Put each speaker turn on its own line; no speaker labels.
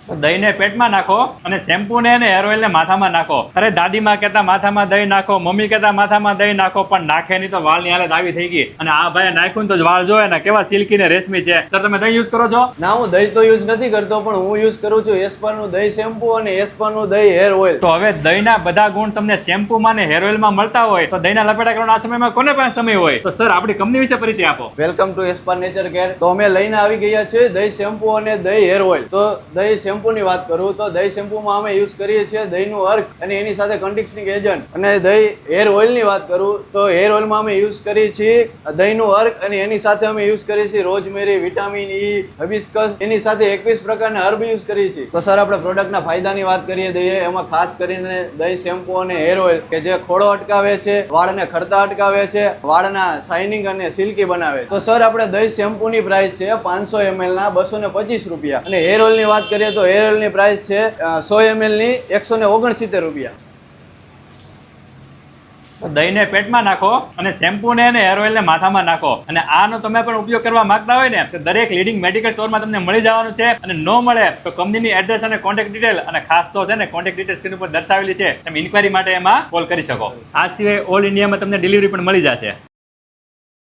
દહીંને પેટમાં નાખો અને શેમ્પુ ને હેર ઓઇલ ને માથામાં નાખો. અરે દાદીમાં કહેતા માથામાં દહીં નાખો, મમ્મી કહેતા માથામાં દહીં નાખો, પણ નાખે નહીં તો વાળની હાલત આવી થઈ ગઈ. અને આ ભાઈ નાખ્યું તો વાળ જોયે ને કેવા સિલ્કી ને રેશમી છે. સર તમે દહીં યુઝ કરો છો?
ના, હું દહીં તો યુઝ નથી કરતો, પણ હું યુઝ કરું છું એસ્પાનું દહીં શેમ્પુ અને એસ્પાનું દહીં હેર ઓઇલ.
તો હવે દહીંના બધા ગુણ તમને શેમ્પુમાં ને હેર ઓઇલમાં મળતા હોય તો દહીંના લપેટા કરવાનો આ સમયમાં કોને પાસે સમય હોય? તો સર આપણી કંપની વિશે પરિચય આપો.
Welcome to Espa nature care. તો અમે લઈને આવી ગયા છે દહીં શેમ્પુ અને દહીં હેર ઓઇલ. તો દહીં શેમ્પુની વાત કરું તો દહીં શેમ્પુમાં અમે યુઝ કરીએ છીએ દહીંનું અર્ક અને એની સાથે કન્ડિશનિંગ એજન્ટ. અને દહીં હેર ઓઇલની વાત કરું તો હેર ઓઇલમાં અમે યુઝ કરીએ છીએ દહીંનું અર્ક અને એની સાથે અમે યુઝ કરીએ છીએ રોઝમેરી, વિટામિન ઈ, હબિસ્કસ, એની સાથે 21 પ્રકારના હર્બ યુઝ કરીએ છીએ. તો સર આપણે પ્રોડક્ટના ફાયદાની વાત કરીએ દઈએ. એમાં ખાસ કરીને દહીં શેમ્પુ અને હેર ઓઇલ કે જે ખોડો અટકાવે છે, વાળને ખરતા અટકાવે છે, વાળના શાઇનિંગ અને સિલ્કી બનાવે. તો સર આપણે દહીં શેમ્પુની પ્રાઇસ છે 500 ml ના 225 રૂપિયા. અને હેર ઓઇલની વાત કરીએ તો હેર ઓઇલની પ્રાઇસ છે 100 ml ની 169 રૂપિયા.
દહીંને પેટમાં નાખો અને શેમ્પુ ને હેર ઓઇલ ને માથામાં નાખો. અને આનો તમે પણ ઉપયોગ કરવા માંગતા હોય ને તો દરેક લીડિંગ મેડિકલ સ્ટોરમાં તમને મળી જવાનું છે. અને ન મળે તો કંપનીની એડ્રેસ અને કોન્ટેક્ટ ડિટેલ અને ખાસ તો છે ને કોન્ટેક્ટ ડિટેલ સ્ક્રીન ઉપર દર્શાવેલી છે. તમે ઇન્ક્વાયરી માટે એમાં કોલ કરી શકો. આ સિવાય ઓલ ઇન્ડિયામાં તમને ડિલિવરી પણ મળી જશે.